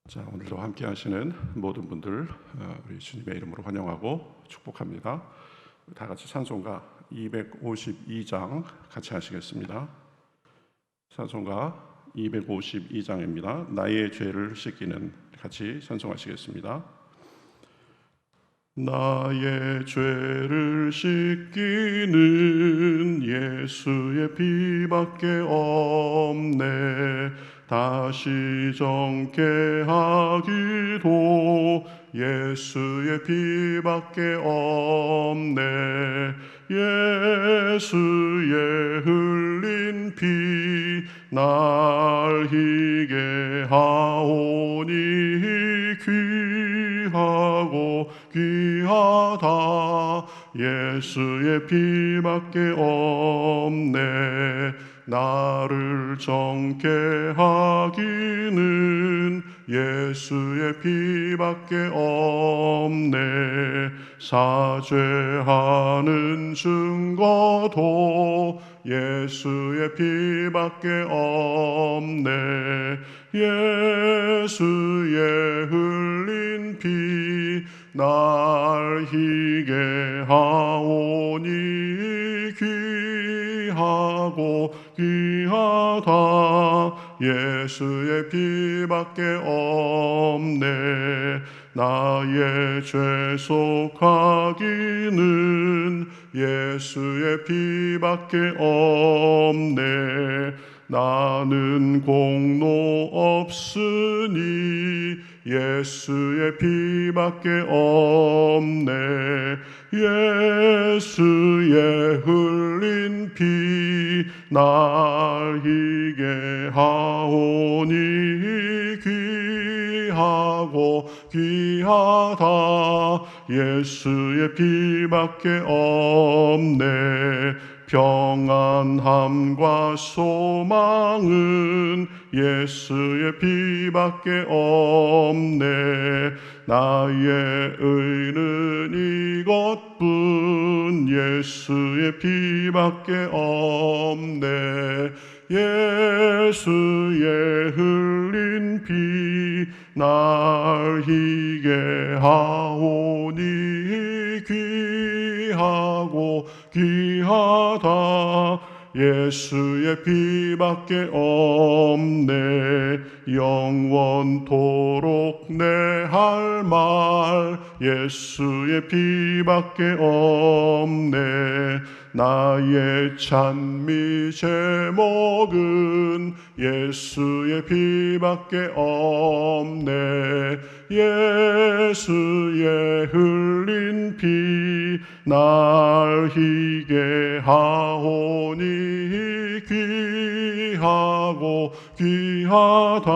자, 오늘도 함께 하시는 모든 분들 우리 주님의 이름으로 환영하고 축복합니다. 다 같이 찬송가 252장 같이 하시겠습니다. 찬송가 252장입니다. 나의 죄를 씻기는, 같이 찬송하시겠습니다. 나의 죄를 씻기는 예수의 피밖에 없네. 다시 정케 하기도 예수의 피밖에 없네. 예수의 흘린 피 날 희게 하오니 귀하고 귀하다. 예수의 피밖에 없네. 나를 정케 하기는 예수의 피밖에 없네. 사죄하는 증거도 예수의 피밖에 없네. 예수의 흘린 피 날 희게 하오니 귀하고 귀하다. 예수의 피밖에 없네. 나의 죄 속하기는 예수의 피밖에 없네. 나는 공로 없으니 예수의 피밖에 없네. 예수의 흘린 피 날 희게 하오니 귀하고 귀하다. 예수의 피밖에 없네. 평안함과 소망은 예수의 피밖에 없네. 나의 의는 이것뿐 예수의 피밖에 없네. 예수의 흘린 피 날 희게 하오니 귀하고 귀하다. 예수의 피밖에 없네. 영원토록 내 할 말 예수의 피밖에 없네. 나의 찬미 제목은 예수의 피밖에 없네. 예수의 흘린 피 날 희게 하오니 귀하고 귀하다.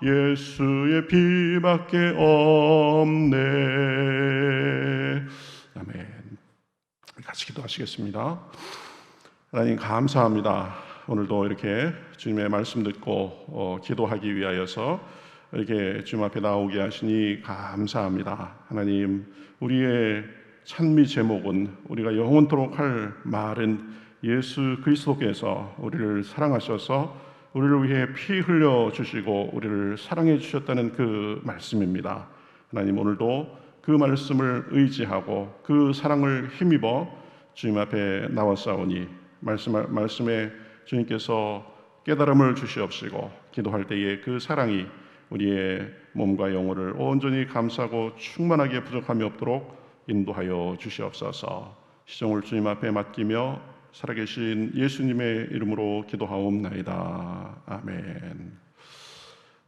예수의 피밖에 없네. 아멘. 같이 기도하시겠습니다. 하나님 감사합니다. 오늘도 이렇게 주님의 말씀 듣고 기도하기 위하여서 이렇게 주님 앞에 나오게 하시니 감사합니다. 하나님, 우리의 찬미 제목은, 우리가 영원토록 할 말은 예수 그리스도께서 우리를 사랑하셔서 우리를 위해 피 흘려 주시고 우리를 사랑해 주셨다는 그 말씀입니다. 하나님, 오늘도 그 말씀을 의지하고 그 사랑을 힘입어 주님 앞에 나왔사오니 말씀에 주님께서 깨달음을 주시옵시고 기도할 때에 그 사랑이 우리의 몸과 영혼을 온전히 감싸고 충만하게 부족함이 없도록 인도하여 주시옵소서. 시종을 주님 앞에 맡기며 살아계신 예수님의 이름으로 기도하옵나이다. 아멘.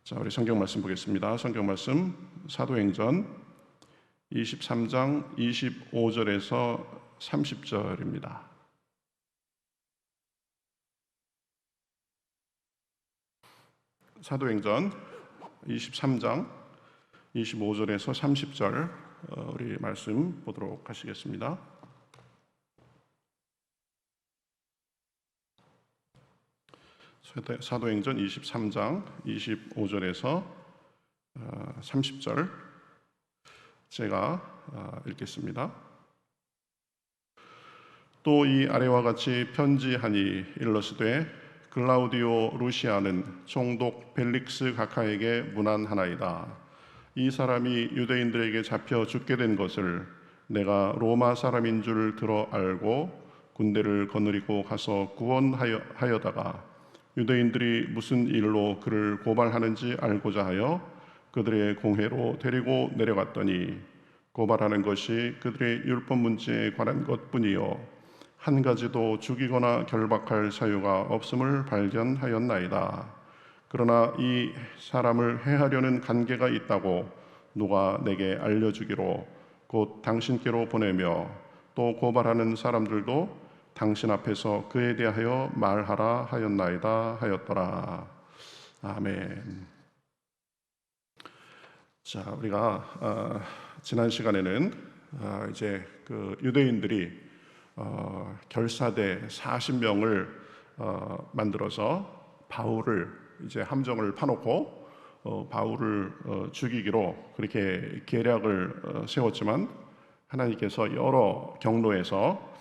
자, 우리 성경 말씀 보겠습니다. 성경 말씀 사도행전 23장 25절에서 30절입니다. 사도행전 23장 25절에서 30절 우리 말씀 보도록 하시겠습니다. 사도행전 23장 25절에서 30절 제가 읽겠습니다. 또 이 아래와 같이 편지하니 일러스되 글라우디오 루시아는 총독 벨릭스 각하에게 문안하나이다. 이 사람이 유대인들에게 잡혀 죽게 된 것을 내가 로마 사람인 줄 들어 알고 군대를 거느리고 가서 구원하여다가 유대인들이 무슨 일로 그를 고발하는지 알고자 하여 그들의 공회로 데리고 내려갔더니 고발하는 것이 그들의 율법 문제에 관한 것뿐이요 한 가지도 죽이거나 결박할 사유가 없음을 발견하였나이다. 그러나 이 사람을 해하려는 관계가 있다고 누가 내게 알려주기로 곧 당신께로 보내며 또 고발하는 사람들도 당신 앞에서 그에 대하여 말하라 하였나이다 하였더라. 아멘. 자, 우리가 지난 시간에는 이제 그 유대인들이 결사대 40명을 만들어서 바울을 이제 함정을 파놓고 바울을 죽이기로 그렇게 계략을 세웠지만 하나님께서 여러 경로에서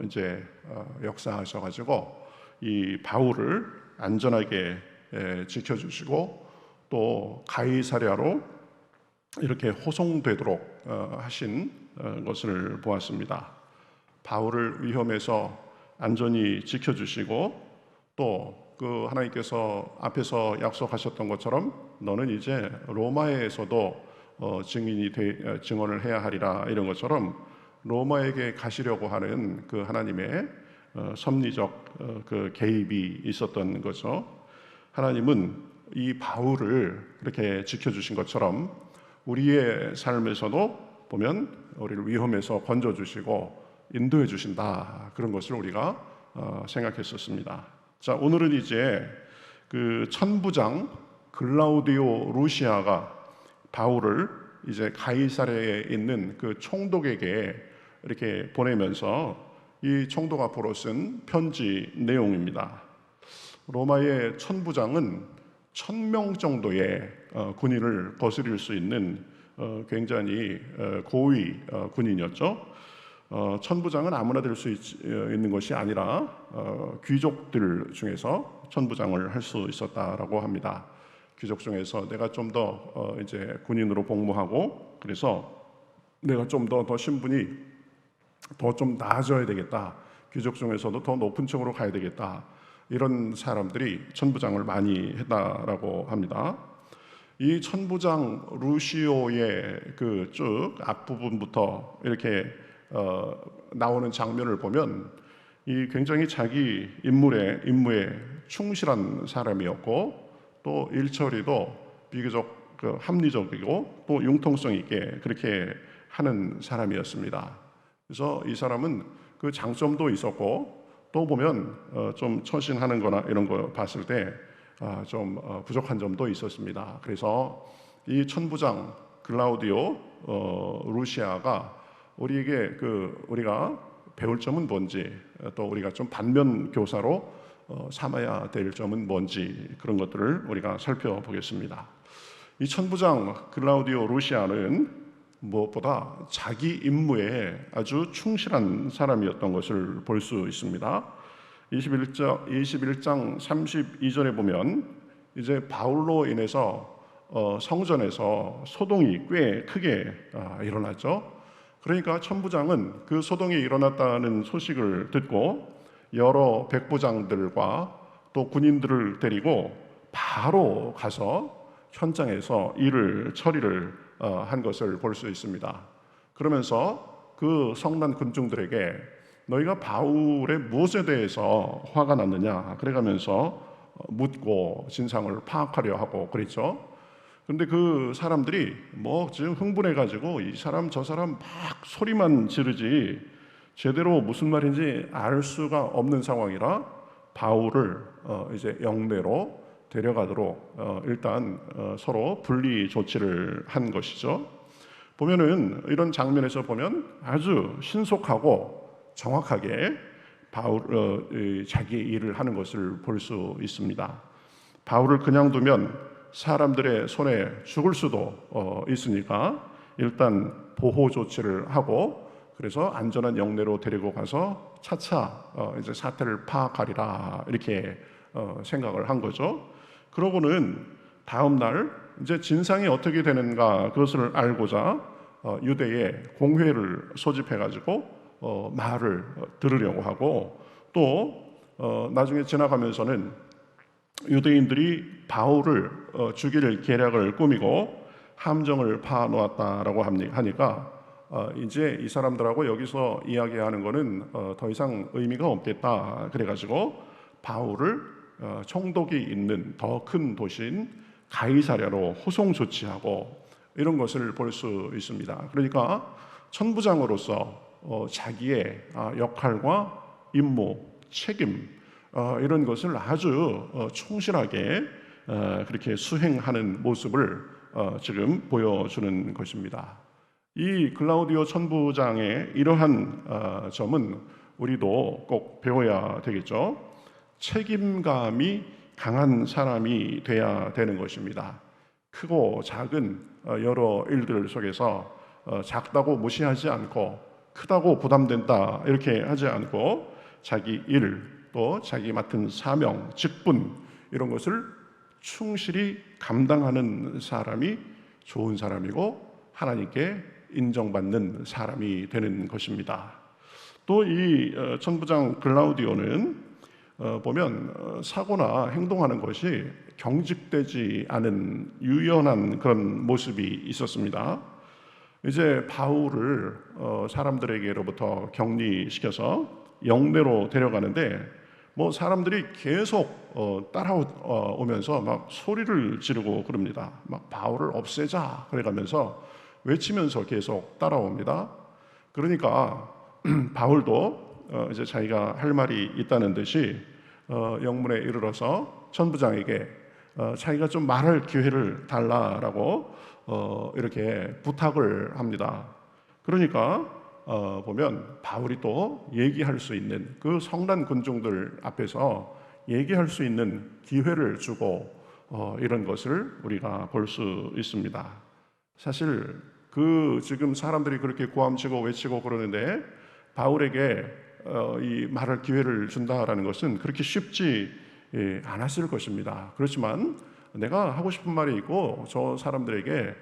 이제 역사하셔가지고 이 바울을 안전하게 지켜주시고 또 가이사랴로 이렇게 호송되도록 하신 것을 보았습니다. 바울을 위험에서 안전히 지켜주시고 또 그 하나님께서 앞에서 약속하셨던 것처럼 너는 이제 로마에서도 증언을 해야 하리라 이런 것처럼 로마에게 가시려고 하는 그 하나님의 섭리적 그 개입이 있었던 거죠. 하나님은 이 바울을 이렇게 지켜주신 것처럼 우리의 삶에서도 보면 우리를 위험에서 건져주시고 인도해 주신다 그런 것을 우리가 생각했었습니다. 자, 오늘은 이제 그 천부장 글라우디오 루시아가 바울을 이제 가이사랴에 있는 그 총독에게 이렇게 보내면서 이 총독 앞으로 쓴 편지 내용입니다. 로마의 천부장은 1000명 정도의 군인을 거스릴 수 있는 굉장히 고위 군인이었죠. 천부장은 아무나 될 수 있는 것이 아니라 귀족들 중에서 천부장을 할 수 있었다라고 합니다. 귀족 중에서 내가 좀 더 이제 군인으로 복무하고 그래서 내가 좀 더 신분이 더 좀 나아져야 되겠다. 귀족 중에서도 더 높은 층으로 가야 되겠다. 이런 사람들이 천부장을 많이 했다라고 합니다. 이 천부장 루시오의 그 쭉 앞부분부터 이렇게 나오는 장면을 보면 이 굉장히 자기 임무에 충실한 사람이었고 또 일처리도 비교적 합리적이고 또 융통성 있게 그렇게 하는 사람이었습니다. 그래서 이 사람은 그 장점도 있었고 또 보면 좀 처신하는 거나 이런 거 봤을 때 좀 부족한 점도 있었습니다. 그래서 이 천부장 글라우디오 루시아가 우리에게 우리가 배울 점은 뭔지 또 우리가 좀 반면 교사로 삼아야 될 점은 뭔지 그런 것들을 우리가 살펴보겠습니다. 이 천부장 글라우디오 루시아는 무엇보다 자기 임무에 아주 충실한 사람이었던 것을 볼 수 있습니다. 21장 32절에 보면 이제 바울로 인해서 성전에서 소동이 꽤 크게 일어났죠. 그러니까 천부장은 그 소동이 일어났다는 소식을 듣고 여러 백부장들과 또 군인들을 데리고 바로 가서 현장에서 처리를 한 것을 볼 수 있습니다. 그러면서 그 성난 군중들에게 너희가 바울의 무엇에 대해서 화가 났느냐 그래가면서 묻고 진상을 파악하려 하고 그랬죠. 근데 그 사람들이 지금 흥분해가지고 이 사람 저 사람 막 소리만 지르지 제대로 무슨 말인지 알 수가 없는 상황이라 바울을 이제 영내로 데려가도록 일단 서로 분리 조치를 한 것이죠. 보면은 이런 장면에서 보면 아주 신속하고 정확하게 자기 일을 하는 것을 볼 수 있습니다. 바울을 그냥 두면 사람들의 손에 죽을 수도 있으니까 일단 보호 조치를 하고 그래서 안전한 영내로 데리고 가서 차차 이제 사태를 파악하리라 이렇게 생각을 한 거죠. 그러고는 다음 날 이제 진상이 어떻게 되는가 그것을 알고자 유대에 공회를 소집해 가지고 말을 들으려고 하고, 또 나중에 지나가면서는 유대인들이 바울을 죽일 계략을 꾸미고 함정을 파 놓았다라고 하니까 이제 이 사람들하고 여기서 이야기하는 거는 더 이상 의미가 없겠다. 그래가지고 바울을 총독이 있는 더 큰 도시인 가이사랴로 호송 조치하고 이런 것을 볼 수 있습니다. 그러니까 천부장으로서 자기의 역할과 임무, 책임 이런 것을 아주 충실하게 그렇게 수행하는 모습을 지금 보여주는 것입니다. 이 글라우디오 천부장의 이러한 점은 우리도 꼭 배워야 되겠죠. 책임감이 강한 사람이 돼야 되는 것입니다. 크고 작은 여러 일들 속에서 작다고 무시하지 않고 크다고 부담된다 이렇게 하지 않고 자기 일, 또 자기 맡은 사명, 직분 이런 것을 충실히 감당하는 사람이 좋은 사람이고 하나님께 인정받는 사람이 되는 것입니다. 또 이 천부장 글라우디오는 보면 사고나 행동하는 것이 경직되지 않은 유연한 그런 모습이 있었습니다. 이제 바울을 사람들에게로부터 격리시켜서 영내로 데려가는데 사람들이 계속 따라오면서 막 소리를 지르고 그럽니다. 막 바울을 없애자 그래가면서 외치면서 계속 따라옵니다. 그러니까 바울도 이제 자기가 할 말이 있다는 듯이 영문에 이르러서 천부장에게 자기가 좀 말할 기회를 달라라고 이렇게 부탁을 합니다. 그러니까 보면 바울이 또 얘기할 수 있는 그 성난 군중들 앞에서 얘기할 수 있는 기회를 주고 이런 것을 우리가 볼 수 있습니다. 사실 그 지금 사람들이 그렇게 고함치고 외치고 그러는데 바울에게 이 말할 기회를 준다라는 것은 그렇게 쉽지 않았을 것입니다. 그렇지만 내가 하고 싶은 말이 있고 저 사람들에게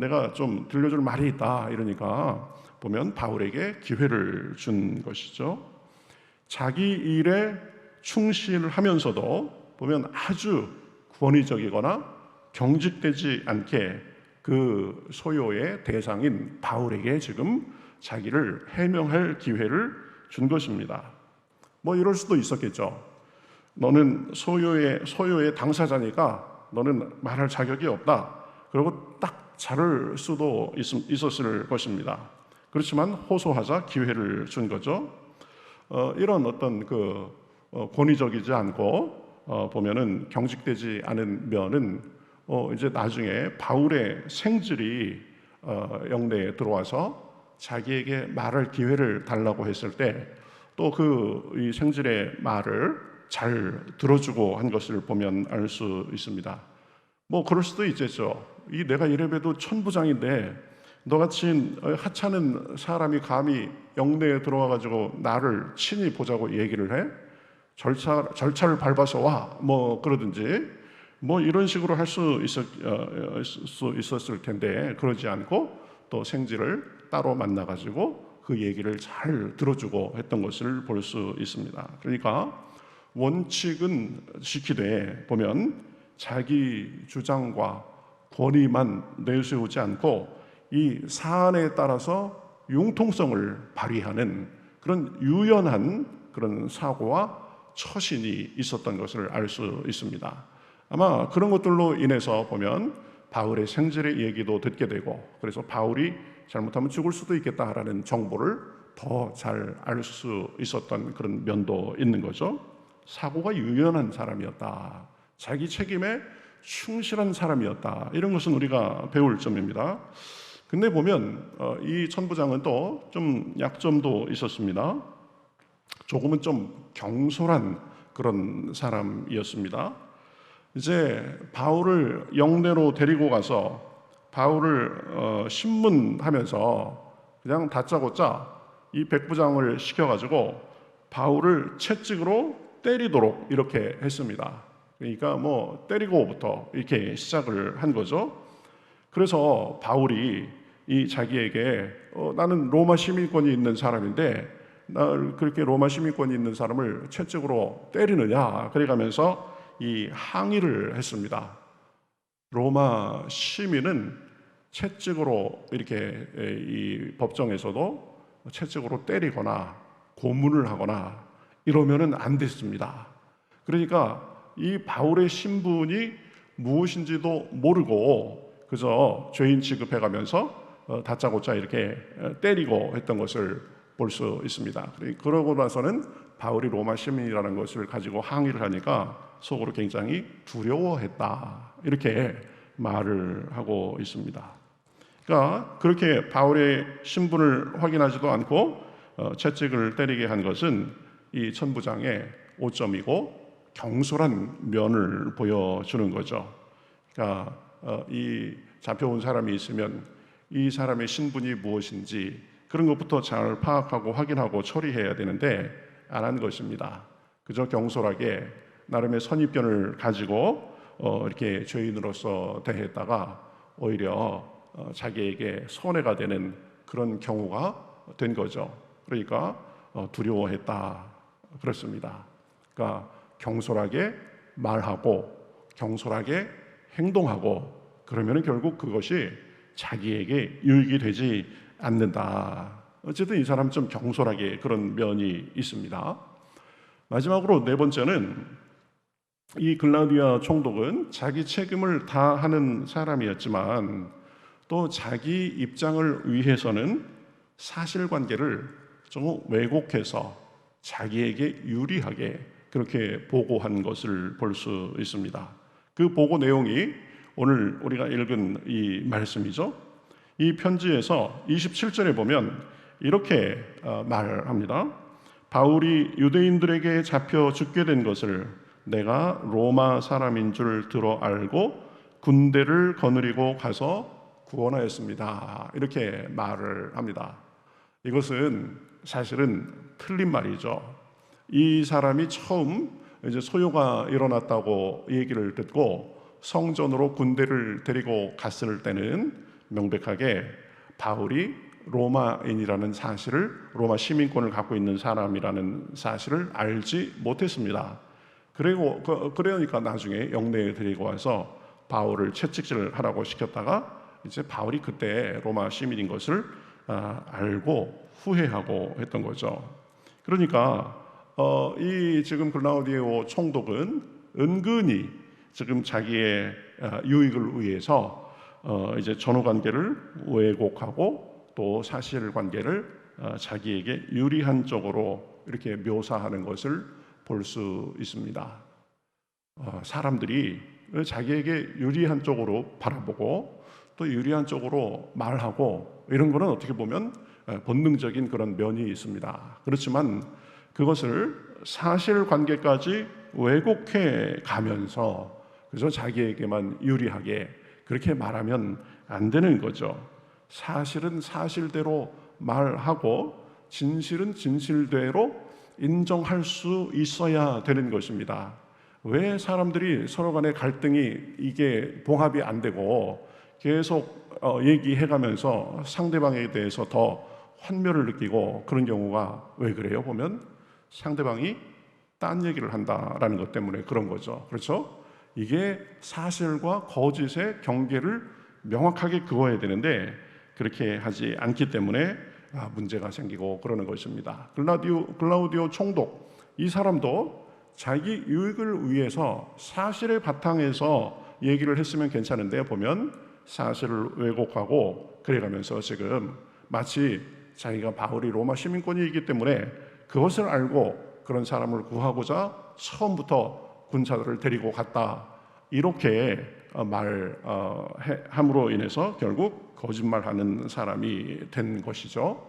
내가 좀 들려줄 말이 있다 이러니까 보면 바울에게 기회를 준 것이죠. 자기 일에 충실하면서도 보면 아주 권위적이거나 경직되지 않게 그 소요의 대상인 바울에게 지금 자기를 해명할 기회를 준 것입니다. 이럴 수도 있었겠죠. 너는 소요의 당사자니까 너는 말할 자격이 없다. 그리고 딱 자를 수도 있었을 것입니다. 그렇지만 호소하자 기회를 준 거죠. 이런 어떤 권위적이지 않고 보면은 경직되지 않은 면은 이제 나중에 바울의 생질이 영내에 들어와서 자기에게 말할 기회를 달라고 했을 때 또 이 생질의 말을 잘 들어주고 한 것을 보면 알 수 있습니다. 그럴 수도 있겠죠. 내가 이래봬도 천부장인데 너같이 하찮은 사람이 감히 영내에 들어와가지고 나를 친히 보자고 얘기를 해? 절차를 밟아서 와 그러든지 이런 식으로 할 수 있었을 텐데 그러지 않고 또 생질을 따로 만나가지고 그 얘기를 잘 들어주고 했던 것을 볼 수 있습니다. 그러니까 원칙은 지키되 보면 자기 주장과 권위만 내세우지 않고 이 사안에 따라서 융통성을 발휘하는 그런 유연한 그런 사고와 처신이 있었던 것을 알 수 있습니다. 아마 그런 것들로 인해서 보면 바울의 생질의 얘기도 듣게 되고 그래서 바울이 잘못하면 죽을 수도 있겠다라는 정보를 더 잘 알 수 있었던 그런 면도 있는 거죠. 사고가 유연한 사람이었다. 자기 책임에 충실한 사람이었다. 이런 것은 우리가 배울 점입니다. 근데 보면 이 천부장은 또 좀 약점도 있었습니다. 조금은 좀 경솔한 그런 사람이었습니다. 이제 바울을 영내로 데리고 가서 바울을 신문하면서 그냥 다짜고짜 이 백부장을 시켜가지고 바울을 채찍으로 때리도록 이렇게 했습니다. 그러니까 뭐 때리고부터 이렇게 시작을 한 거죠. 그래서 바울이 이 자기에게 나는 로마 시민권이 있는 사람인데 나 그렇게 로마 시민권이 있는 사람을 채찍으로 때리느냐 그래가면서 이 항의를 했습니다. 로마 시민은 채찍으로 이렇게 이 법정에서도 채찍으로 때리거나 고문을 하거나 이러면은 안 됐습니다. 그러니까 이 바울의 신분이 무엇인지도 모르고 그저 죄인 취급해가면서 다짜고짜 이렇게 때리고 했던 것을 볼 수 있습니다. 그러고 나서는 바울이 로마 시민이라는 것을 가지고 항의를 하니까 속으로 굉장히 두려워했다 이렇게 말을 하고 있습니다. 그러니까 그렇게 바울의 신분을 확인하지도 않고 채찍을 때리게 한 것은 이 천부장의 오점이고 경솔한 면을 보여주는 거죠. 그러니까 이 잡혀온 사람이 있으면 이 사람의 신분이 무엇인지 그런 것부터 잘 파악하고 확인하고 처리해야 되는데 안 한 것입니다. 그저 경솔하게 나름의 선입견을 가지고 이렇게 죄인으로서 대했다가 오히려 자기에게 손해가 되는 그런 경우가 된 거죠. 그러니까 두려워했다 그렇습니다. 그러니까 경솔하게 말하고 경솔하게 행동하고 그러면 결국 그것이 자기에게 유익이 되지 않는다. 어쨌든 이 사람 좀 경솔하게 그런 면이 있습니다. 마지막으로 네 번째는 이 글라우디아 총독은 자기 책임을 다하는 사람이었지만 또 자기 입장을 위해서는 사실관계를 좀 왜곡해서 자기에게 유리하게 그렇게 보고한 것을 볼 수 있습니다. 그 보고 내용이 오늘 우리가 읽은 이 말씀이죠. 이 편지에서 27절에 보면 이렇게 말합니다. 바울이 유대인들에게 잡혀 죽게 된 것을 내가 로마 사람인 줄 들어 알고 군대를 거느리고 가서 구원하였습니다. 이렇게 말을 합니다. 이것은 사실은 틀린 말이죠. 이 사람이 처음 이제 소요가 일어났다고 얘기를 듣고 성전으로 군대를 데리고 갔을 때는 명백하게 바울이 로마인이라는 사실을 로마 시민권을 갖고 있는 사람이라는 사실을 알지 못했습니다. 그리고 그러니까 나중에 영내에 데리고 와서 바울을 채찍질 하라고 시켰다가 이제 바울이 그때 로마 시민인 것을 알고 후회하고 했던 거죠. 그러니까 이 지금 글라우디오 총독은 은근히 지금 자기의 유익을 위해서 이제 전후 관계를 왜곡하고 또 사실 관계를 자기에게 유리한 쪽으로 이렇게 묘사하는 것을 볼 수 있습니다. 사람들이 자기에게 유리한 쪽으로 바라보고 또 유리한 쪽으로 말하고 이런 거는 어떻게 보면 본능적인 그런 면이 있습니다. 그렇지만 그것을 사실관계까지 왜곡해 가면서 그래서 자기에게만 유리하게 그렇게 말하면 안 되는 거죠. 사실은 사실대로 말하고 진실은 진실대로 인정할 수 있어야 되는 것입니다. 왜 사람들이 서로 간의 갈등이 이게 봉합이 안 되고 계속 얘기해가면서 상대방에 대해서 더 환멸을 느끼고 그런 경우가 왜 그래요? 보면 상대방이 딴 얘기를 한다라는 것 때문에 그런 거죠. 그렇죠? 이게 사실과 거짓의 경계를 명확하게 그어야 되는데 그렇게 하지 않기 때문에 문제가 생기고 그러는 것입니다. 글라우디오 총독 이 사람도 자기 유익을 위해서 사실의 바탕에서 얘기를 했으면 괜찮은데 보면 사실을 왜곡하고 그래가면서 지금 마치 자기가 바울이 로마 시민권이기 때문에 그것을 알고 그런 사람을 구하고자 처음부터 군사들을 데리고 갔다 이렇게 말함으로 인해서 결국 거짓말하는 사람이 된 것이죠.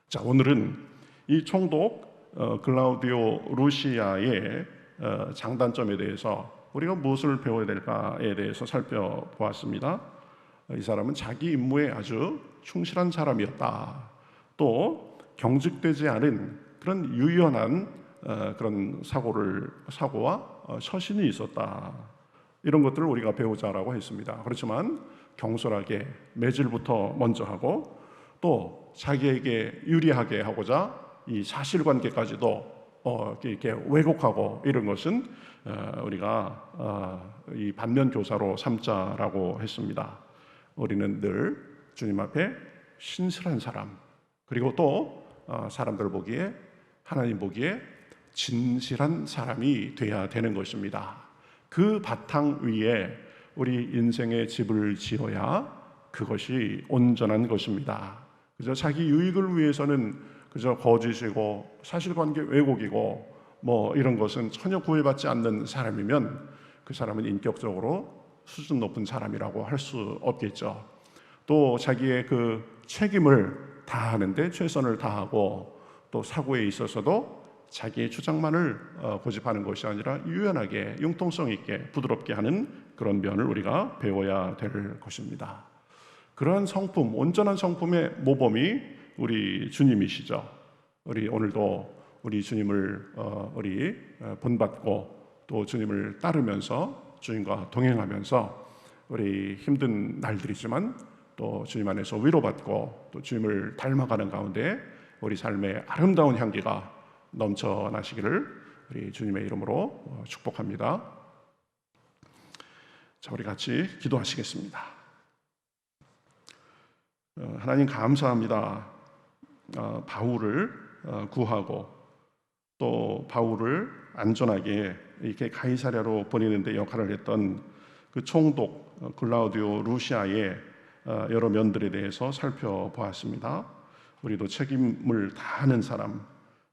자, 오늘은 이 총독 글라우디오 루시아의 장단점에 대해서 우리가 무엇을 배워야 될까에 대해서 살펴보았습니다. 이 사람은 자기 임무에 아주 충실한 사람이었다. 또 경직되지 않은 그런 유연한 그런 사고와 처신이 있었다. 이런 것들을 우리가 배우자라고 했습니다. 그렇지만 경솔하게 매질부터 먼저 하고 또 자기에게 유리하게 하고자 이 사실관계까지도 이렇게 왜곡하고 이런 것은 우리가 이 반면교사로 삼자라고 했습니다. 우리는 늘 주님 앞에 신실한 사람, 그리고 또 사람들 보기에, 하나님 보기에 진실한 사람이 돼야 되는 것입니다. 그 바탕 위에 우리 인생의 집을 지어야 그것이 온전한 것입니다. 그저 자기 유익을 위해서는 그저 거짓이고 사실관계 왜곡이고 뭐 이런 것은 전혀 구애받지 않는 사람이면 그 사람은 인격적으로 수준 높은 사람이라고 할 수 없겠죠. 또 자기의 그 책임을 다하는데 최선을 다하고 또 사고에 있어서도 자기의 주장만을 고집하는 것이 아니라 유연하게 융통성 있게 부드럽게 하는 그런 면을 우리가 배워야 될 것입니다. 그러한 성품, 온전한 성품의 모범이 우리 주님이시죠. 우리 오늘도 우리 주님을 우리 본받고 또 주님을 따르면서 주님과 동행하면서 우리 힘든 날들이지만 또 주님 안에서 위로받고 또 주님을 닮아가는 가운데 우리 삶의 아름다운 향기가 넘쳐나시기를 우리 주님의 이름으로 축복합니다. 자, 우리 같이 기도하시겠습니다. 하나님 감사합니다. 바울을 구하고 또 바울을 안전하게 이렇게 가이사랴로 보내는데 역할을 했던 그 총독 글라우디오 루시아의 여러 면들에 대해서 살펴보았습니다. 우리도 책임을 다하는 사람,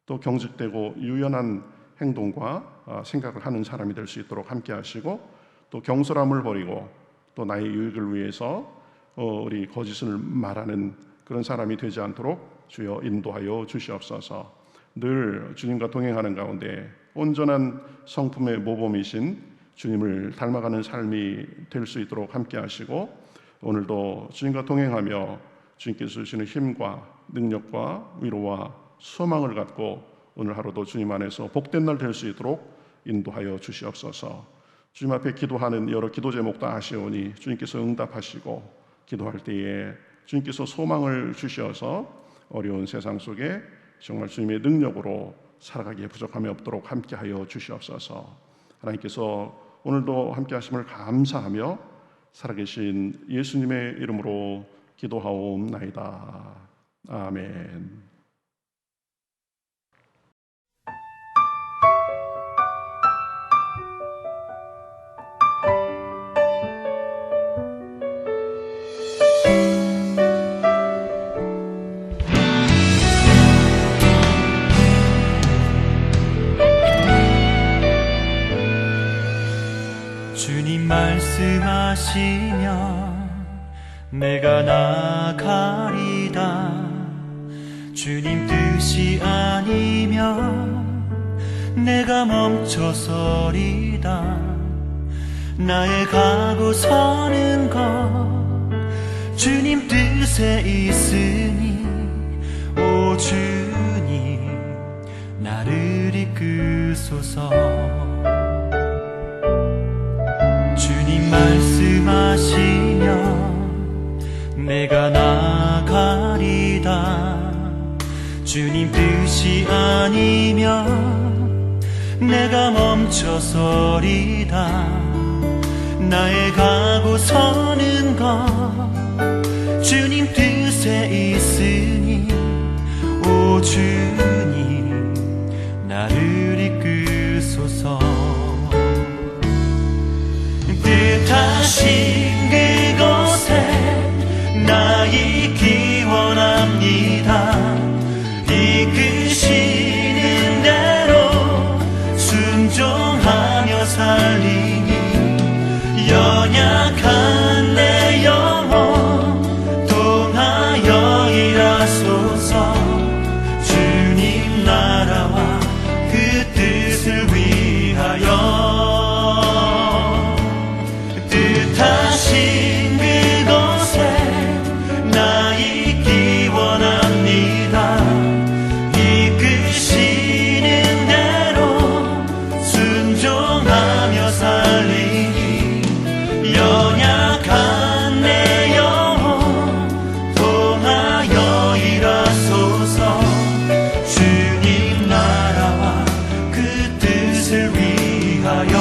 또 경직되고 유연한 행동과 생각을 하는 사람이 될 수 있도록 함께 하시고 또 경솔함을 버리고 또 나의 유익을 위해서 우리 거짓을 말하는 그런 사람이 되지 않도록 주여 인도하여 주시옵소서. 늘 주님과 동행하는 가운데 온전한 성품의 모범이신 주님을 닮아가는 삶이 될 수 있도록 함께 하시고 오늘도 주님과 동행하며 주님께서 주시는 힘과 능력과 위로와 소망을 갖고 오늘 하루도 주님 안에서 복된 날 될 수 있도록 인도하여 주시옵소서. 주님 앞에 기도하는 여러 기도 제목 다 아시오니 주님께서 응답하시고 기도할 때에 주님께서 소망을 주셔서 어려운 세상 속에 정말 주님의 능력으로 살아가기에 부족함이 없도록 함께하여 주시옵소서. 하나님께서 오늘도 함께 하심을 감사하며 살아계신 예수님의 이름으로 기도하옵나이다. 아멘. 주님 말씀하시면 내가 나가리다. 주님 뜻이 아니면 내가 멈춰서리다. 나의 가고 서는 것 주님 뜻에 있으니 오 주님 나를 이끄소서. 주님 말씀하시면 내가 나가리다. 주님 뜻이 아니면 내가 멈춰서리다. 나의 가고 서는 것 주님 뜻에 있으니 오 주님 나를 이끄소서. 뜻하신 그곳에 나 있기 원합니다. 이끄시는 대로 순종하며 살리니 연약한 내 영혼 통하여 일하소서. 주님 나라와 그 뜻을 위하여 뜻하 위하여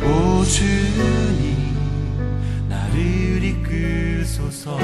오 주님 나를 이끌소서